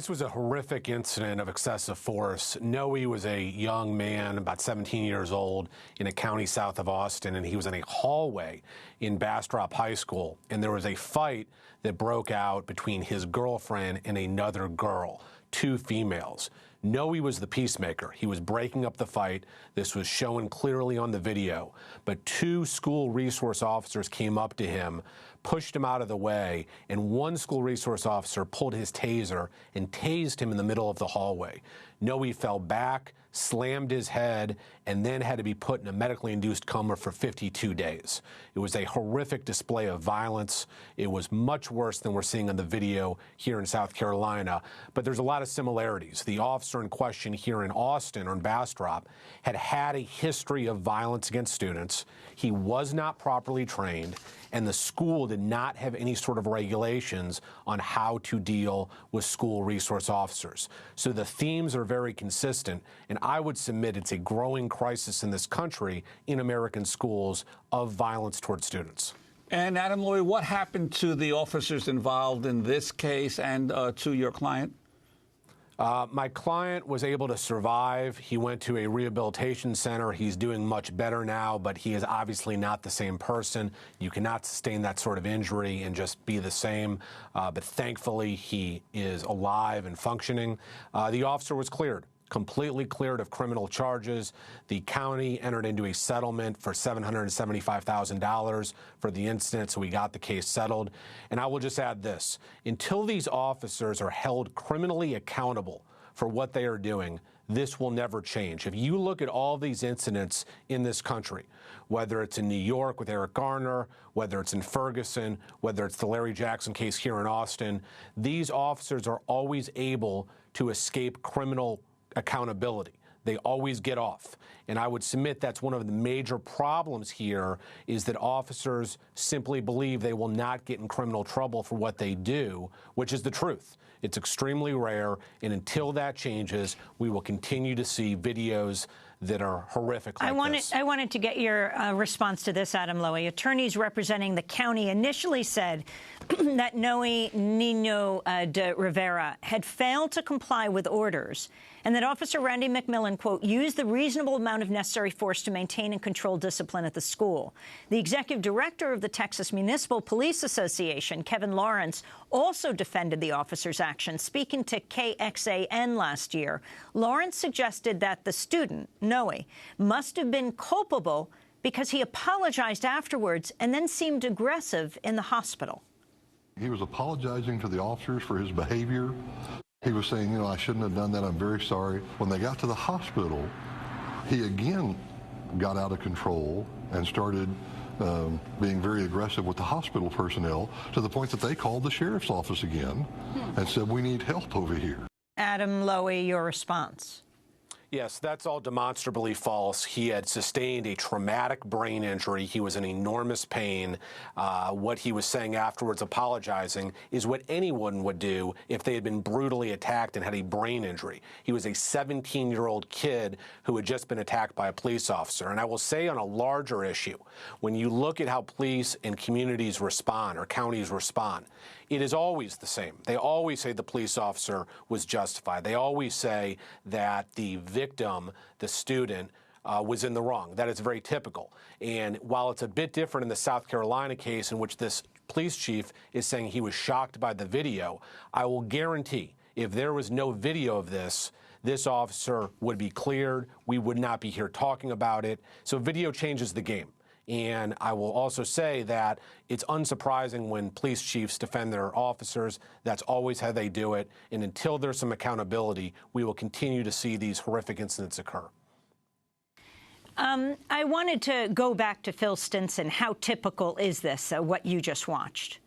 This was a horrific incident of excessive force. Noe was a young man, about 17 years old, in a county south of Austin, and he was in a hallway in Bastrop High School, and there was a fight that broke out between his girlfriend and another girl, two females. Noe was the peacemaker. He was breaking up the fight. This was shown clearly on the video. But two school resource officers came up to him, pushed him out of the way, and one school resource officer pulled his taser and tased him in the middle of the hallway. Noe fell back, slammed his head, and then had to be put in a medically induced coma for 52 days. It was a horrific display of violence. It was much worse than we're seeing on the video here in South Carolina, but there's a lot of similarities. The officer in question here in Austin, or in Bastrop, had had a history of violence against students. He was not properly trained, and the school did not have any sort of regulations on how to deal with school resource officers. So the themes are very consistent, and I would submit it's a growing crisis in this country, in American schools, of violence towards students. And Adam Lowy, what happened to the officers involved in this case and to your client? My client was able to survive. He went to a rehabilitation center. He's doing much better now, but he is obviously not the same person. You cannot sustain that sort of injury and just be the same. But thankfully, he is alive and functioning. The officer was cleared. Completely cleared of criminal charges. The county entered into a settlement for $775,000 for the incident, so we got the case settled. And I will just add this. Until these officers are held criminally accountable for what they are doing, this will never change. If you look at all these incidents in this country, whether it's in New York with Eric Garner, whether it's in Ferguson, whether it's the Larry Jackson case here in Austin, these officers are always able to escape criminal accountability. They always get off. And I would submit that's one of the major problems here, is that officers simply believe they will not get in criminal trouble for what they do, which is the truth. It's extremely rare, and until that changes, we will continue to see videos that are horrific like this. I wanted to get your response to this, Adam Lowy. Attorneys representing the county initially said that Noe Niño de Rivera had failed to comply with orders, and that Officer Randy McMillan, quote, used the reasonable amount of necessary force to maintain and control discipline at the school. The executive director of the Texas Municipal Police Association, Kevin Lawrence, also defended the officer's actions. Speaking to KXAN last year, Lawrence suggested that the student, Noe, must have been culpable because he apologized afterwards and then seemed aggressive in the hospital. He was apologizing to the officers for his behavior. He was saying, you know, I shouldn't have done that. I'm very sorry. When they got to the hospital, he again got out of control and started being very aggressive with the hospital personnel, to the point that they called the sheriff's office again and said, we need help over here. Adam Lowy, your response. Yes, that's all demonstrably false. He had sustained a traumatic brain injury. He was in enormous pain. What he was saying afterwards, apologizing, is what anyone would do if they had been brutally attacked and had a brain injury. He was a 17-year-old kid who had just been attacked by a police officer. And I will say, on a larger issue, when you look at how police and communities respond, or counties respond, it is always the same. They always say the police officer was justified. They always say that the victim, the student, was in the wrong. That is very typical. And while it's a bit different in the South Carolina case, in which this police chief is saying he was shocked by the video, I will guarantee if there was no video of this, this officer would be cleared. We would not be here talking about it. So video changes the game. And I will also say that it's unsurprising when police chiefs defend their officers. That's always how they do it. And until there's some accountability, we will continue to see these horrific incidents occur. I wanted to go back to Phil Stinson. How typical is this, what you just watched?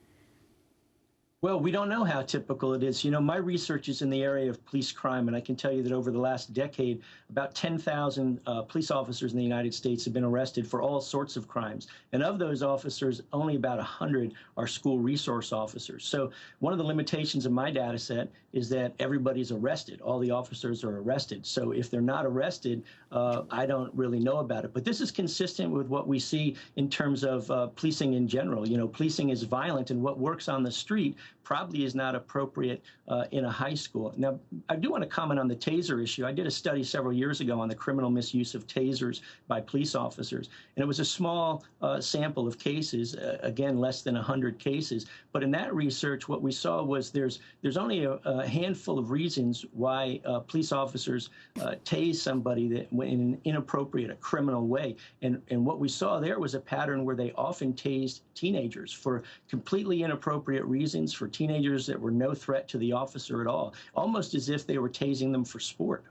Well, we don't know how typical it is. You know, my research is in the area of police crime, and I can tell you that over the last decade, about 10,000 police officers in the United States have been arrested for all sorts of crimes. And of those officers, only about 100 are school resource officers. So one of the limitations of my data set is that everybody's arrested. All the officers are arrested. So if they're not arrested, I don't really know about it. But this is consistent with what we see in terms of policing in general. You know, policing is violent and what works on the street, probably is not appropriate in a high school. Now, I do want to comment on the taser issue. I did a study several years ago on the criminal misuse of tasers by police officers, and it was a small sample of cases, again, less than 100 cases. But in that research, what we saw was there's only a handful of reasons why police officers tase somebody that in an inappropriate, a criminal way. And what we saw there was a pattern where they often tased teenagers for completely inappropriate reasons, for teenagers that were no threat to the officer at all, almost as if they were tasing them for sport.